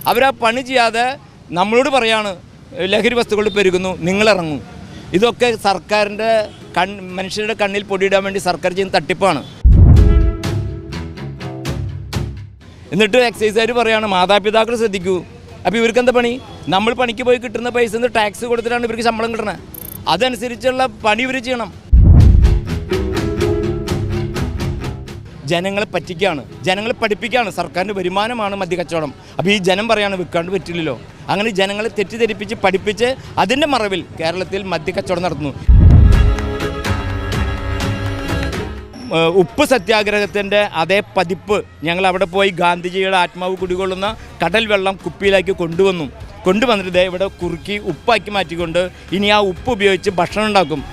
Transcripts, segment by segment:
അവരാ പണി ചെയ്യാതെ നമ്മളോട് പറയാണ് ലഹരി വസ്തുക്കൾ പെരുകുന്നു, നിങ്ങളിറങ്ങും. ഇതൊക്കെ സർക്കാരിൻ്റെ മനുഷ്യരുടെ കണ്ണിൽ പൊടിയിടാൻ വേണ്ടി സർക്കാർ ചെയ്യുന്ന തട്ടിപ്പാണ്. എന്നിട്ട് എക്സൈസുകാർ പറയാണ് മാതാപിതാക്കൾ ശ്രദ്ധിക്കൂ. അപ്പോൾ ഇവർക്ക് എന്താ പണി? നമ്മൾ പണിക്ക് പോയി കിട്ടുന്ന പൈസ ടാക്സ് കൊടുത്തിട്ടാണ് ഇവർക്ക് ശമ്പളം കിട്ടണത്. അതനുസരിച്ചുള്ള പണി ഇവർ ചെയ്യണം. ജനങ്ങളെ പറ്റിക്കുകയാണ്, ജനങ്ങളെ പഠിപ്പിക്കുകയാണ്. സർക്കാരിൻ്റെ വരുമാനമാണ് മദ്യക്കച്ചവടം. അപ്പോൾ ഈ ജനം പറയാണ് വിൽക്കാണ്ട് പറ്റില്ലല്ലോ. അങ്ങനെ ജനങ്ങളെ തെറ്റിദ്ധരിപ്പിച്ച് പഠിപ്പിച്ച് അതിൻ്റെ മറവിൽ കേരളത്തിൽ മദ്യക്കച്ചവടം നടത്തുന്നു. ഉപ്പ് സത്യാഗ്രഹത്തിൻ്റെ അതേ പതിപ്പ് ഞങ്ങൾ അവിടെ പോയി ഗാന്ധിജിയുടെ ആത്മാവ് കുടികൊള്ളുന്ന കടൽ വെള്ളം കുപ്പിയിലേക്ക് കൊണ്ടുവന്നിട്ട് ഇവിടെ കുറുക്കി ഉപ്പാക്കി മാറ്റിക്കൊണ്ട് ഇനി ആ ഉപ്പ് ഉപയോഗിച്ച് ഭക്ഷണം ഉണ്ടാക്കും.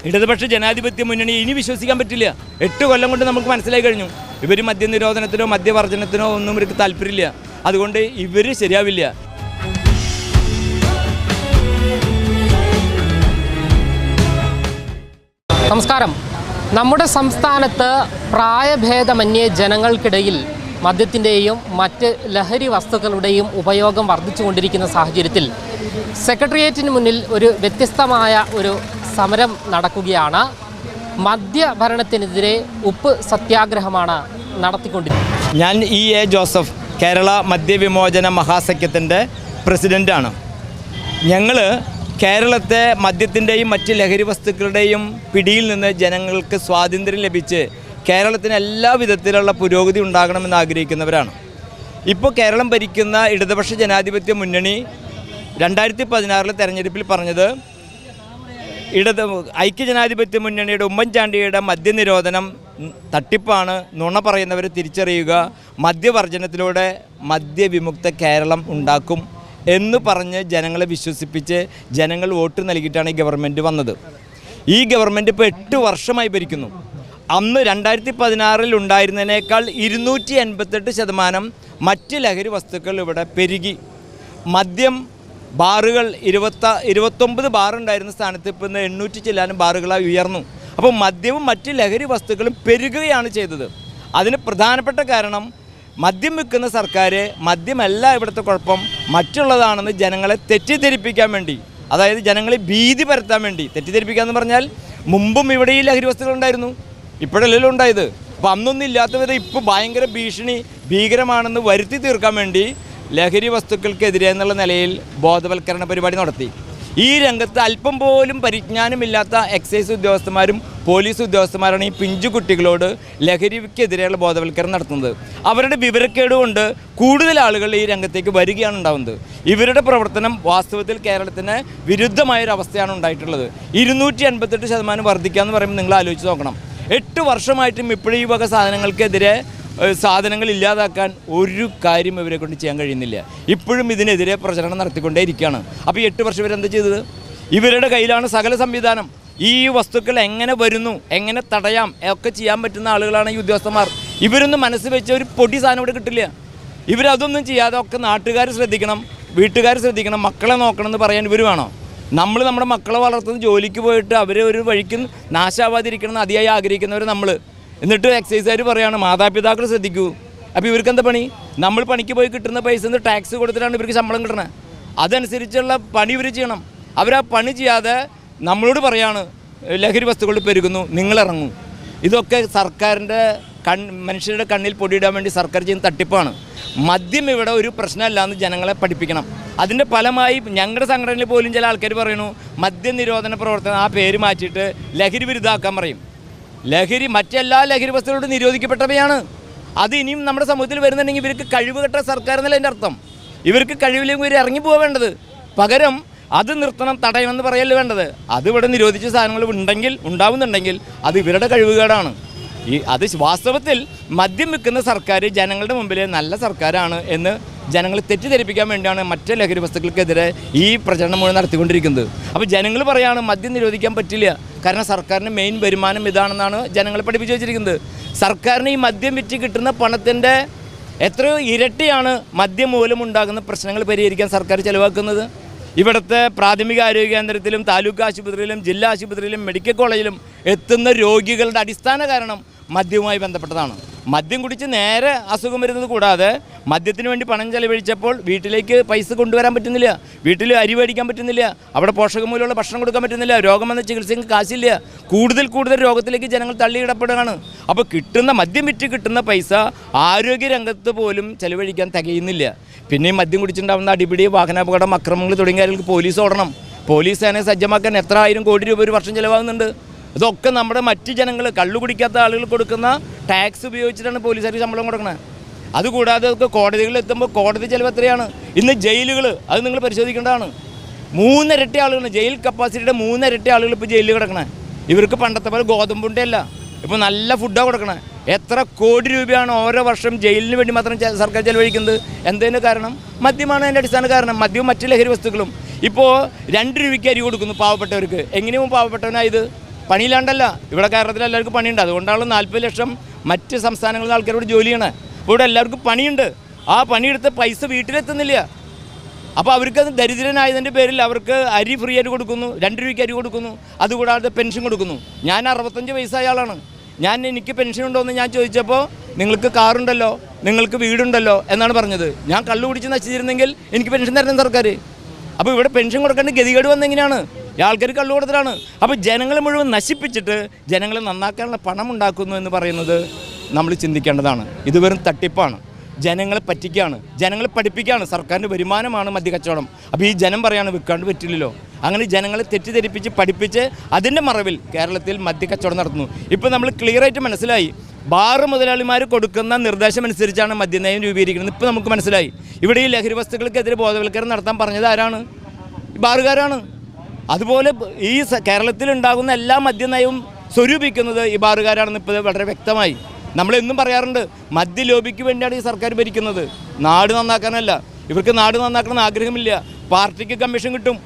ഇടതുപക്ഷ ജനാധിപത്യ മുന്നണി ഇനി വിശ്വസിക്കാൻ പറ്റില്ല. 8 കൊല്ലം കൊണ്ട് നമുക്ക് മനസ്സിലായി കഴിഞ്ഞു. ഇവർ മദ്യനിരോധനത്തിനോ മദ്യവർജനത്തിനോ ഒന്നും ഇവർക്ക് താല്പര്യമില്ല. അതുകൊണ്ട് ഇവർ ശരിയാവില്ല. നമസ്കാരം. നമ്മുടെ സംസ്ഥാനത്ത് പ്രായഭേദമന്യേ ജനങ്ങൾക്കിടയിൽ മദ്യത്തിൻ്റെയും മറ്റ് ലഹരി വസ്തുക്കളുടെയും ഉപയോഗം വർദ്ധിച്ചുകൊണ്ടിരിക്കുന്ന സാഹചര്യത്തിൽ സെക്രട്ടേറിയറ്റിന് മുന്നിൽ ഒരു വ്യത്യസ്തമായ ഒരു സമരം നടക്കുകയാണ്. മദ്യഭരണത്തിനെതിരെ ഉപ്പ് സത്യാഗ്രഹമാണ് നടത്തിക്കൊണ്ടിരിക്കുന്നത്. ഞാൻ E.A. ജോസഫ്, കേരള മദ്യവിമോചന മഹാസഖ്യത്തിൻ്റെ പ്രസിഡൻ്റാണ്. ഞങ്ങൾ കേരളത്തെ മദ്യത്തിൻ്റെയും മറ്റ് ലഹരി വസ്തുക്കളുടെയും പിടിയിൽ നിന്ന് ജനങ്ങൾക്ക് സ്വാതന്ത്ര്യം ലഭിച്ച് കേരളത്തിന് എല്ലാ വിധത്തിലുള്ള പുരോഗതി ഉണ്ടാകണമെന്ന് ആഗ്രഹിക്കുന്നവരാണ്. ഇപ്പോൾ കേരളം ഭരിക്കുന്ന ഇടതുപക്ഷ ജനാധിപത്യ മുന്നണി 2016 തെരഞ്ഞെടുപ്പിൽ പറഞ്ഞത് ഐക്യജനാധിപത്യ മുന്നണിയുടെ ഉമ്മൻചാണ്ടിയുടെ മദ്യനിരോധനം തട്ടിപ്പാണ്, നുണ പറയുന്നവർ തിരിച്ചറിയുക, മദ്യവർജനത്തിലൂടെ മദ്യവിമുക്ത കേരളം ഉണ്ടാക്കും എന്ന് പറഞ്ഞ് ജനങ്ങളെ വിശ്വസിപ്പിച്ച് ജനങ്ങൾ വോട്ട് നൽകിയിട്ടാണ് ഈ ഗവൺമെൻറ് വന്നത്. ഈ ഗവൺമെൻറ് ഇപ്പോൾ 8 വർഷമായി ഭരിക്കുന്നു. അന്ന് 2016 ഉണ്ടായിരുന്നതിനേക്കാൾ 288% മറ്റ് ലഹരി വസ്തുക്കൾ ഇവിടെ പെരുകി. മദ്യം ബാറുകൾ 29 ബാറുണ്ടായിരുന്ന സ്ഥാനത്ത് ഇപ്പോൾ 800 ചില്ലാനും ബാറുകളായി ഉയർന്നു. അപ്പോൾ മദ്യവും മറ്റ് ലഹരി വസ്തുക്കളും പെരുകുകയാണ് ചെയ്തത്. അതിന് പ്രധാനപ്പെട്ട കാരണം മദ്യം വിൽക്കുന്ന സർക്കാർ മദ്യമല്ല ഇവിടുത്തെ കുഴപ്പം, മറ്റുള്ളതാണെന്ന് ജനങ്ങളെ തെറ്റിദ്ധരിപ്പിക്കാൻ വേണ്ടി, അതായത് ജനങ്ങളെ ഭീതി പരത്താൻ വേണ്ടി. തെറ്റിദ്ധരിപ്പിക്കുക എന്ന് പറഞ്ഞാൽ മുമ്പും ഇവിടെ ഈ ലഹരി വസ്തുക്കൾ ഉണ്ടായിരുന്നു, ഇപ്പോഴല്ലല്ലോ ഉണ്ടായത്. അപ്പോൾ അന്നൊന്നും ഇല്ലാത്ത വിധം ഇപ്പോൾ ഭയങ്കര ഭീകരമാണെന്ന് വരുത്തി തീർക്കാൻ വേണ്ടി ലഹരി വസ്തുക്കൾക്കെതിരെ എന്നുള്ള നിലയിൽ ബോധവൽക്കരണ പരിപാടി നടത്തി. ഈ രംഗത്ത് അല്പം പോലും പരിജ്ഞാനമില്ലാത്ത എക്സൈസ് ഉദ്യോഗസ്ഥന്മാരും പോലീസ് ഉദ്യോഗസ്ഥന്മാരാണ് ഈ പിഞ്ചു കുട്ടികളോട് ലഹരിക്കെതിരെയുള്ള ബോധവൽക്കരണം നടത്തുന്നത്. അവരുടെ വിവരക്കേട് കൊണ്ട് കൂടുതൽ ആളുകൾ ഈ രംഗത്തേക്ക് വരികയാണ് ഉണ്ടാകുന്നത്. ഇവരുടെ പ്രവർത്തനം വാസ്തവത്തിൽ കേരളത്തിന് വിരുദ്ധമായൊരവസ്ഥയാണ് ഉണ്ടായിട്ടുള്ളത്. 288% വർദ്ധിക്കുക എന്ന് പറയുമ്പോൾ നിങ്ങൾ ആലോചിച്ച് നോക്കണം. 8 വർഷമായിട്ടും ഇപ്പോഴും ഈ വക സാധനങ്ങൾക്കെതിരെ സാധനങ്ങൾ ഇല്ലാതാക്കാൻ ഒരു കാര്യം ഇവരെ കൊണ്ട് ചെയ്യാൻ കഴിയുന്നില്ല. ഇപ്പോഴും ഇതിനെതിരെ പ്രചരണം നടത്തിക്കൊണ്ടേ ഇരിക്കുകയാണ്. അപ്പോൾ ഈ 8 വർഷം ഇവരെന്താ ചെയ്തത്? ഇവരുടെ കയ്യിലാണ് സകല സംവിധാനം. ഈ വസ്തുക്കൾ എങ്ങനെ വരുന്നു, എങ്ങനെ തടയാം ഒക്കെ ചെയ്യാൻ പറ്റുന്ന ആളുകളാണ് ഈ ഉദ്യോഗസ്ഥന്മാർ. ഇവരൊന്നും മനസ്സ് വെച്ച ഒരു പൊടി സാധനം ഇവിടെ കിട്ടില്ല. ഇവരതൊന്നും ചെയ്യാതെ ഒക്കെ നാട്ടുകാർ ശ്രദ്ധിക്കണം, വീട്ടുകാർ ശ്രദ്ധിക്കണം, മക്കളെ നോക്കണം എന്ന് പറയാൻ ഇവർ വേണോ? നമ്മൾ നമ്മുടെ മക്കളെ വളർത്തുന്ന ജോലിക്ക് പോയിട്ട് അവർ ഒരു വഴിക്ക് നാശാവാതിരിക്കണം എന്ന് അതിയായി ആഗ്രഹിക്കുന്നവർ നമ്മൾ. എന്നിട്ട് എക്സൈസുകാർ പറയാണ് മാതാപിതാക്കൾ ശ്രദ്ധിക്കൂ. അപ്പോൾ ഇവർക്ക് എന്താ പണി? നമ്മൾ പണിക്ക് പോയി കിട്ടുന്ന പൈസ ടാക്സ് കൊടുത്തിട്ടാണ് ഇവർക്ക് ശമ്പളം കിട്ടണത്. അതനുസരിച്ചുള്ള പണി ഇവർ ചെയ്യണം. അവരാ പണി ചെയ്യാതെ നമ്മളോട് പറയാണ് ലഹരി വസ്തുക്കൾ പെരുകുന്നു, നിങ്ങളിറങ്ങും. ഇതൊക്കെ സർക്കാരിൻ്റെ മനുഷ്യരുടെ കണ്ണിൽ പൊടിയിടാൻ വേണ്ടി സർക്കാർ ചെയ്യുന്ന തട്ടിപ്പാണ്. മദ്യം ഇവിടെ ഒരു പ്രശ്നമല്ല എന്ന് ജനങ്ങളെ പഠിപ്പിക്കണം. അതിൻ്റെ ഫലമായി ഞങ്ങളുടെ സംഘടനയിൽ പോലും ചില ആൾക്കാർ പറയുന്നു മദ്യനിരോധന പ്രവർത്തനം ആ പേര് മാറ്റിയിട്ട് ലഹരി വിരുദ്ധമാക്കാൻ പറയും. ലഹരി മറ്റെല്ലാ ലഹരി വസ്തുക്കളോട് നിരോധിക്കപ്പെട്ടവയാണ്. അത് ഇനിയും നമ്മുടെ സമൂഹത്തിൽ വരുന്നുണ്ടെങ്കിൽ ഇവർക്ക് കഴിവ് കെട്ട സർക്കാർ എന്നല്ല എൻ്റെ അർത്ഥം. ഇവർക്ക് കഴിവില്ലെങ്കിൽ ഇവർ ഇറങ്ങിപ്പോവാൻ വേണ്ടത്. പകരം അത് നിർത്തണം, തടയണമെന്ന് പറയല്ല വേണ്ടത്. അതിവിടെ നിരോധിച്ച സാധനങ്ങൾ ഉണ്ടാവുന്നുണ്ടെങ്കിൽ അത് ഇവരുടെ കഴിവുകേടാണ്. അത് വാസ്തവത്തിൽ മദ്യം വിൽക്കുന്ന സർക്കാർ ജനങ്ങളുടെ മുമ്പിൽ നല്ല സർക്കാരാണ് എന്ന് ജനങ്ങളെ തെറ്റിദ്ധരിപ്പിക്കാൻ വേണ്ടിയാണ് മറ്റ് ലഹരി വസ്തുക്കൾക്കെതിരെ ഈ പ്രചരണം മുഴുവൻ നടത്തിക്കൊണ്ടിരിക്കുന്നത്. അപ്പോൾ ജനങ്ങൾ പറയാണ് മദ്യം നിരോധിക്കാൻ പറ്റില്ല, കാരണം സർക്കാരിൻ്റെ മെയിൻ വരുമാനം ഇതാണെന്നാണ് ജനങ്ങളെ പഠിപ്പിച്ചു വെച്ചിരിക്കുന്നത്. സർക്കാരിന് ഈ മദ്യം വിറ്റ് കിട്ടുന്ന പണത്തിൻ്റെ എത്രയോ ഇരട്ടിയാണ് മദ്യം മൂലമുണ്ടാകുന്ന പ്രശ്നങ്ങൾ പരിഹരിക്കാൻ സർക്കാർ ചിലവാക്കുന്നത്. ഇവിടുത്തെ പ്രാഥമിക ആരോഗ്യ കേന്ദ്രത്തിലും താലൂക്ക് ആശുപത്രിയിലും ജില്ലാ ആശുപത്രിയിലും മെഡിക്കൽ കോളേജിലും എത്തുന്ന രോഗികളുടെ അടിസ്ഥാന കാരണം മദ്യവുമായി ബന്ധപ്പെട്ടതാണ്. മദ്യം കുടിച്ച് നേരെ അസുഖം വരുന്നത് കൂടാതെ മദ്യത്തിന് വേണ്ടി പണം ചെലവഴിച്ചപ്പോൾ വീട്ടിലേക്ക് പൈസ കൊണ്ടുവരാൻ പറ്റുന്നില്ല, വീട്ടിൽ അരി മേടിക്കാൻ പറ്റുന്നില്ല, അവിടെ പോഷകമൂലമുള്ള ഭക്ഷണം കൊടുക്കാൻ പറ്റുന്നില്ല, രോഗം വന്ന ചികിത്സയ്ക്ക് കാശില്ല, കൂടുതൽ രോഗത്തിലേക്ക് ജനങ്ങൾ തള്ളിയിടപ്പെടുകയാണ്. അപ്പോൾ കിട്ടുന്ന മദ്യം വിറ്റ് കിട്ടുന്ന പൈസ ആരോഗ്യരംഗത്ത് പോലും ചെലവഴിക്കാൻ തികയുന്നില്ല. പിന്നെയും മദ്യം കുടിച്ചിട്ടുണ്ടാകുന്ന അടിപിടി, വാഹനാപകടം, അക്രമങ്ങൾ തുടങ്ങിയ കാര്യങ്ങൾക്ക് പോലീസ് ഓടണം. പോലീസ് സേനയെ സജ്ജമാക്കാൻ എത്ര ആയിരം കോടി രൂപ ഒരു വർഷം ചിലവാകുന്നുണ്ട്. ഇതൊക്കെ നമ്മുടെ മറ്റ് ജനങ്ങൾ, കള്ളു കുടിക്കാത്ത ആളുകൾ കൊടുക്കുന്ന ടാക്സ് ഉപയോഗിച്ചിട്ടാണ് പോലീസുകാർക്ക് ശമ്പളം കൊടുക്കുന്നത്. അതുകൂടാതെ ഒക്കെ കോടതികളിൽ എത്തുമ്പോൾ കോടതി ചിലവ് എത്രയാണ്? ഇന്ന് ജയിലുകൾ, അത് നിങ്ങൾ പരിശോധിക്കേണ്ടതാണ്. 3 ഇരട്ടി ആളുകൾ, ജയിൽ കപ്പാസിറ്റിയുടെ 3 ഇരട്ടി ആളുകൾ ഇപ്പോൾ ജയിലിൽ കിടക്കണേ. ഇവർക്ക് പണ്ടത്തെ പോലെ ഗോതമ്പുണ്ടല്ല, ഇപ്പോൾ നല്ല ഫുഡാണ് കൊടുക്കണേ. എത്ര കോടി രൂപയാണ് ഓരോ വർഷം ജയിലിന് വേണ്ടി മാത്രം സർക്കാർ ചെലവഴിക്കുന്നത്? എന്തതിന് കാരണം? മദ്യമാണ് അതിൻ്റെ അടിസ്ഥാന കാരണം. മദ്യവും മറ്റ് ലഹരി വസ്തുക്കളും. ഇപ്പോൾ 2 രൂപയ്ക്ക് അരി കൊടുക്കുന്നു പാവപ്പെട്ടവർക്ക്. എങ്ങനെയും പാവപ്പെട്ടവനായത്? പണിയില്ലാണ്ടല്ല, ഇവിടെ കേരളത്തിൽ എല്ലാവർക്കും പണിയുണ്ട്. അതുകൊണ്ടാണ് 40 ലക്ഷം മറ്റ് സംസ്ഥാനങ്ങളിൽ നിന്ന് ആൾക്കാരോട് ജോലി ചെയ്യണേ. അപ്പോൾ ഇവിടെ എല്ലാവർക്കും പണിയുണ്ട്. ആ പണിയെടുത്ത് പൈസ വീട്ടിലെത്തുന്നില്ല. അപ്പോൾ അവർക്കത് ദരിദ്രനായതിൻ്റെ പേരിൽ അവർക്ക് അരി ഫ്രീ ആയിട്ട് കൊടുക്കുന്നു, 2 രൂപയ്ക്ക് അരി കൊടുക്കുന്നു. അതുകൂടാതെ പെൻഷൻ കൊടുക്കുന്നു. ഞാൻ 65 വയസ്സായ ആളാണ്. എനിക്ക് പെൻഷൻ ഉണ്ടോ എന്ന് ഞാൻ ചോദിച്ചപ്പോൾ നിങ്ങൾക്ക് കാറുണ്ടല്ലോ, നിങ്ങൾക്ക് വീടുണ്ടല്ലോ എന്നാണ് പറഞ്ഞത്. ഞാൻ കള്ളു കുടിച്ച് നശിച്ചിരുന്നെങ്കിൽ എനിക്ക് പെൻഷൻ തരണം സർക്കാർ. അപ്പോൾ ഇവിടെ പെൻഷൻ കൊടുക്കേണ്ട ഗതികേട് വന്നെങ്ങനെയാണ്? ആൾക്കാർ കള്ളു കൊടുത്തിട്ടാണ്. അപ്പോൾ ജനങ്ങളെ മുഴുവൻ നശിപ്പിച്ചിട്ട് ജനങ്ങളെ നന്നാക്കാനുള്ള പണം ഉണ്ടാക്കുന്നു എന്ന് പറയുന്നത് നമ്മൾ ചിന്തിക്കേണ്ടതാണ്. ഇത് വെറും തട്ടിപ്പാണ്. ജനങ്ങളെ പറ്റിക്കുകയാണ്, ജനങ്ങളെ പഠിപ്പിക്കുകയാണ്. സർക്കാരിൻ്റെ വരുമാനമാണ് മദ്യക്കച്ചവടം. അപ്പോൾ ഈ ജനം പറയാണ് വിൽക്കാണ്ട് പറ്റില്ലല്ലോ. അങ്ങനെ ജനങ്ങളെ തെറ്റിദ്ധരിപ്പിച്ച് പഠിപ്പിച്ച് അതിൻ്റെ മറവിൽ കേരളത്തിൽ മദ്യക്കച്ചവടം നടത്തുന്നു. ഇപ്പോൾ നമ്മൾ ക്ലിയറായിട്ട് മനസ്സിലായി, ബാർ മുതലാളിമാർ കൊടുക്കുന്ന നിർദ്ദേശമനുസരിച്ചാണ് മദ്യനയം രൂപീകരിക്കുന്നത്. ഇപ്പോൾ നമുക്ക് മനസ്സിലായി. ഇവിടെ ഈ ലഹരി വസ്തുക്കൾക്കെതിരെ ബോധവൽക്കരണം നടത്താൻ പറഞ്ഞത് ആരാണ്? ബാറുകാരാണ്. അതുപോലെ ഈ കേരളത്തിൽ ഉണ്ടാകുന്ന എല്ലാ മദ്യനയവും സ്വരൂപിക്കുന്നത് ഈ ബാറുകാരാണെന്ന് ഇപ്പോൾ വളരെ വ്യക്തമായി. നമ്മളെന്നും പറയാറുണ്ട്, മദ്യ ലോബിക്ക് വേണ്ടിയാണ് ഈ സർക്കാർ ഭരിക്കുന്നത്, നാട് നന്നാക്കാനല്ല. ഇവർക്ക് നാട് നന്നാക്കണമെന്ന് ആഗ്രഹമില്ല. പാർട്ടിക്ക് കമ്മീഷൻ കിട്ടും,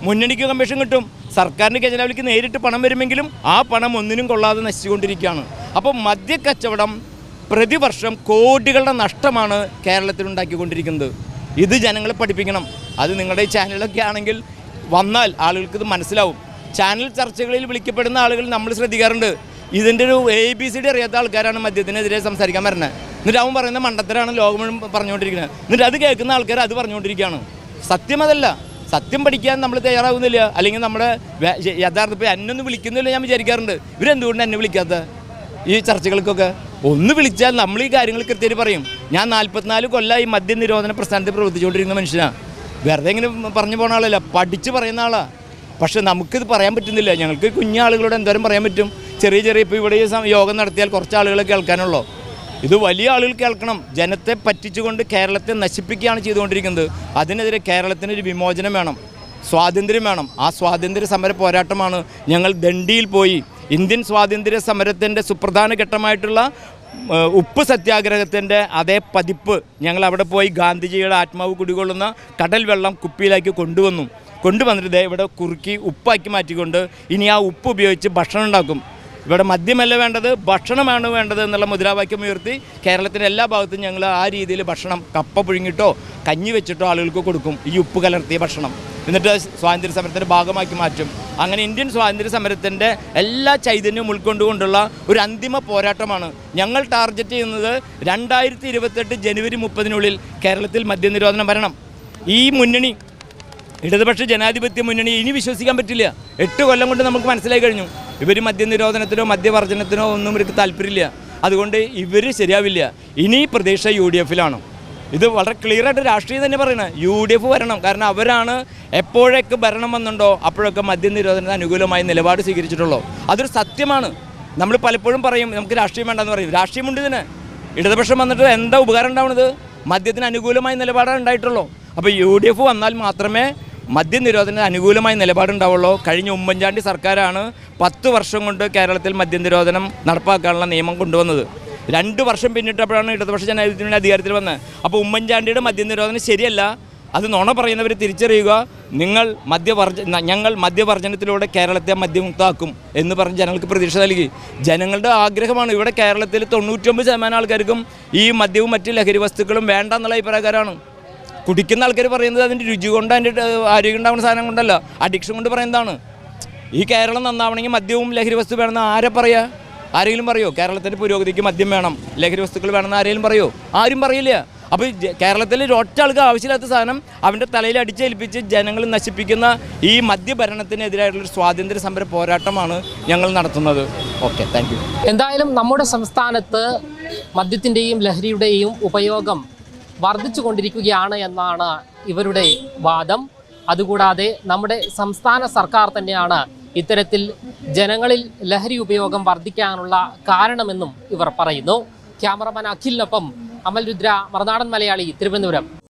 മുന്നണിക്ക് കമ്മീഷൻ കിട്ടും, സർക്കാരിൻ്റെ ഖജനാവിലേക്ക് നേരിട്ട് പണം വരുമെങ്കിലും ആ പണം ഒന്നിനും കൊള്ളാതെ നശിച്ചുകൊണ്ടിരിക്കുകയാണ്. അപ്പോൾ മദ്യക്കച്ചവടം പ്രതിവർഷം കോടികളുടെ നഷ്ടമാണ് കേരളത്തിൽ ഉണ്ടാക്കിക്കൊണ്ടിരിക്കുന്നത്. ഇത് ജനങ്ങളെ പഠിപ്പിക്കണം. അത് നിങ്ങളുടെ ഈ ചാനലൊക്കെ ആണെങ്കിൽ വന്നാൽ ആളുകൾക്ക് ഇത് മനസ്സിലാവും. ചാനൽ ചർച്ചകളിൽ വിളിക്കപ്പെടുന്ന ആളുകൾ നമ്മൾ ശ്രദ്ധിക്കാറുണ്ട്. ഇതിൻ്റെ ഒരു ABCD അറിയാത്ത ആൾക്കാരാണ് മദ്യത്തിനെതിരെ സംസാരിക്കാൻ വരുന്നത്. എന്നിട്ട് അവൻ പറയുന്ന മണ്ടത്തരാണ് ലോകം മുഴുവൻ പറഞ്ഞുകൊണ്ടിരിക്കുന്നത്. എന്നിട്ട് അത് കേൾക്കുന്ന ആൾക്കാർ അത് പറഞ്ഞുകൊണ്ടിരിക്കുകയാണ്. സത്യം അതല്ല. സത്യം പഠിക്കാൻ നമ്മൾ തയ്യാറാകുന്നില്ല. അല്ലെങ്കിൽ നമ്മുടെ യഥാർത്ഥത്തിൽ എന്നൊന്നും വിളിക്കുന്നില്ല ഞാൻ വിചാരിക്കാറുണ്ട്. ഇവരെന്തുകൊണ്ട് എന്നെ വിളിക്കാത്ത ഈ ചർച്ചകൾക്കൊക്കെ? ഒന്ന് വിളിച്ചാൽ നമ്മൾ ഈ കാര്യങ്ങൾ കൃത്യമായിട്ട് പറയും. ഞാൻ 44 കൊല്ലമായി മദ്യ നിരോധന പ്രസ്ഥാനത്തിൽ പ്രവർത്തിച്ചുകൊണ്ടിരിക്കുന്ന മനുഷ്യനാണ്. വെറുതെ ഇങ്ങനെ പറഞ്ഞു പോകുന്ന ആളല്ല, പഠിച്ച് പറയുന്ന ആളാണ്. പക്ഷെ നമുക്കിത് പറയാൻ പറ്റുന്നില്ല. ഞങ്ങൾക്ക് കുഞ്ഞാളുകളോട് എന്തോരം പറയാൻ പറ്റും? ചെറിയ ഇപ്പോൾ ഇവിടെ യോഗം നടത്തിയാൽ കുറച്ച് ആളുകൾ കേൾക്കാനുള്ളൂ. ഇത് വലിയ ആളുകൾ കേൾക്കണം. ജനത്തെ പറ്റിച്ചുകൊണ്ട് കേരളത്തെ നശിപ്പിക്കുകയാണ് ചെയ്തുകൊണ്ടിരിക്കുന്നത്. അതിനെതിരെ കേരളത്തിനൊരു വിമോചനം വേണം, സ്വാതന്ത്ര്യം വേണം. ആ സ്വാതന്ത്ര്യ സമര പോരാട്ടമാണ് ഞങ്ങൾ ദണ്ഡിയിൽ പോയി ഇന്ത്യൻ സ്വാതന്ത്ര്യ സമരത്തിൻ്റെ സുപ്രധാന ഘട്ടമായിട്ടുള്ള ഉപ്പ് സത്യാഗ്രഹത്തിൻ്റെ അതേ പതിപ്പ് ഞങ്ങൾ അവിടെ പോയി ഗാന്ധിജിയുടെ ആത്മാവ് കുടികൊള്ളുന്ന കടൽ വെള്ളം കുപ്പിയിലാക്കി കൊണ്ടുവന്നിട്ട് ഇവിടെ കുറുക്കി ഉപ്പാക്കി മാറ്റിക്കൊണ്ട് ഇനി ആ ഉപ്പ് ഉപയോഗിച്ച് ഭക്ഷണം ഉണ്ടാക്കും. ഇവിടെ മദ്യമല്ല വേണ്ടത്, ഭക്ഷണമാണ് വേണ്ടത് എന്നുള്ള മുദ്രാവാക്യം ഉയർത്തി കേരളത്തിൻ്റെ എല്ലാ ഭാഗത്തും ഞങ്ങൾ ആ രീതിയിൽ ഭക്ഷണം കപ്പ പുഴുങ്ങിയിട്ടോ കഞ്ഞി വെച്ചിട്ടോ ആളുകൾക്ക് കൊടുക്കും, ഈ ഉപ്പ് കലർത്തിയ ഭക്ഷണം. എന്നിട്ട് സ്വാതന്ത്ര്യ സമരത്തിൻ്റെ ഭാഗമാക്കി മാറ്റും. അങ്ങനെ ഇന്ത്യൻ സ്വാതന്ത്ര്യ സമരത്തിൻ്റെ എല്ലാ ചൈതന്യവും ഉൾക്കൊണ്ടുകൊണ്ടുള്ള ഒരു അന്തിമ പോരാട്ടമാണ് ഞങ്ങൾ ടാർഗറ്റ് ചെയ്യുന്നത്. 2028 ജനുവരി 30-നുള്ളിൽ കേരളത്തിൽ മദ്യനിരോധനം വരണം. ഈ മുന്നണി, ഇടതുപക്ഷ ജനാധിപത്യ മുന്നണി, ഇനി വിശ്വസിക്കാൻ പറ്റില്ല. 8 കൊല്ലം കൊണ്ട് നമുക്ക് മനസ്സിലായി കഴിഞ്ഞു ഇവർ മദ്യനിരോധനത്തിനോ മദ്യവർജനത്തിനോ ഒന്നും ഇവർക്ക് താല്പര്യമില്ല. അതുകൊണ്ട് ഇവർ ശരിയാവില്ല. ഇനി പ്രതീക്ഷ UDF-ലാണ്. ഇത് വളരെ ക്ലിയറായിട്ട് രാഷ്ട്രീയം തന്നെ പറയണത്. UDF വരണം. കാരണം അവരാണ് എപ്പോഴൊക്കെ ഭരണം വന്നുണ്ടോ അപ്പോഴൊക്കെ മദ്യനിരോധനത്തിന് അനുകൂലമായി നിലപാട് സ്വീകരിച്ചിട്ടുള്ളൂ. അതൊരു സത്യമാണ്. നമ്മൾ പലപ്പോഴും പറയും നമുക്ക് രാഷ്ട്രീയം വേണ്ടെന്ന് പറയും. രാഷ്ട്രീയമുണ്ട് ഇതിന്. ഇടതുപക്ഷം വന്നിട്ട് എന്താ ഉപകാരം ഉണ്ടാവുന്നത്? മദ്യത്തിന് അനുകൂലമായ നിലപാടാണ് ഉണ്ടായിട്ടുള്ളൂ. അപ്പോൾ UDF വന്നാൽ മാത്രമേ മദ്യനിരോധനത്തിന് അനുകൂലമായ നിലപാടുണ്ടാവുള്ളൂ. കഴിഞ്ഞ ഉമ്മൻചാണ്ടി സർക്കാരാണ് 10 വർഷം കൊണ്ട് കേരളത്തിൽ മദ്യനിരോധനം നടപ്പാക്കാനുള്ള നിയമം കൊണ്ടുവന്നത്. 2 വർഷം പിന്നിട്ടപ്പോഴാണ് ഇടതുപക്ഷ ജനാധിപത്യത്തിൻ്റെ അധികാരത്തിൽ വന്നത്. അപ്പോൾ ഉമ്മൻചാണ്ടിയുടെ മദ്യനിരോധനം ശരിയല്ല, അത് നുണ പറയുന്നവർ തിരിച്ചറിയുക. ഞങ്ങൾ മദ്യവർജനത്തിലൂടെ കേരളത്തെ മദ്യമുക്തമാക്കും എന്ന് പറഞ്ഞ് ജനങ്ങൾക്ക് പ്രതീക്ഷ നൽകി. ജനങ്ങളുടെ ആഗ്രഹമാണ്. ഇവിടെ കേരളത്തിൽ 99% ആൾക്കാർക്കും ഈ മദ്യവും മറ്റ് ലഹരി വസ്തുക്കളും വേണ്ട എന്നുള്ള അഭിപ്രായക്കാരാണ്. കുടിക്കുന്ന ആൾക്കാർ പറയുന്നത് അതിൻ്റെ രുചി കൊണ്ട്, അതിൻ്റെ ആരോഗ്യം ഉണ്ടാകുന്ന സാധനം കൊണ്ടല്ല, അഡിക്ഷൻ കൊണ്ട് പറയുന്നതാണ്. ഈ കേരളം നന്നാവണമെങ്കിൽ മദ്യവും ലഹരി വസ്തു വേണമെന്ന് ആരെ പറയുക? ആരെങ്കിലും പറയോ കേരളത്തിൻ്റെ പുരോഗതിക്ക് മദ്യം വേണം, ലഹരി വസ്തുക്കൾ വേണമെന്ന് ആരെങ്കിലും പറയോ? ആരും പറയില്ല. അപ്പോൾ കേരളത്തിൽ ഒറ്റ ആൾക്ക് ആവശ്യമില്ലാത്ത സാധനം അവൻ്റെ തലയിൽ അടിച്ചേൽപ്പിച്ച് ജനങ്ങൾ നശിപ്പിക്കുന്ന ഈ മദ്യഭരണത്തിനെതിരായിട്ടുള്ളൊരു സ്വാതന്ത്ര്യ സമര പോരാട്ടമാണ് ഞങ്ങൾ നടത്തുന്നത്. Okay, thank you. എന്തായാലും നമ്മുടെ സംസ്ഥാനത്ത് മദ്യത്തിൻ്റെയും ലഹരിയുടെയും ഉപയോഗം വർദ്ധിച്ചു കൊണ്ടിരിക്കുകയാണ് എന്നാണ് ഇവരുടെ വാദം. അതുകൂടാതെ നമ്മുടെ സംസ്ഥാന സർക്കാർ തന്നെയാണ് ഇത്തരത്തിൽ ജനങ്ങളിൽ ലഹരി ഉപയോഗം വർദ്ധിക്കാനുള്ള കാരണമെന്നും ഇവർ പറയുന്നു. ക്യാമറമാൻ അഖിലിനൊപ്പം അമൽ രുദ്ര, മറുനാടൻ മലയാളി, തിരുവനന്തപുരം.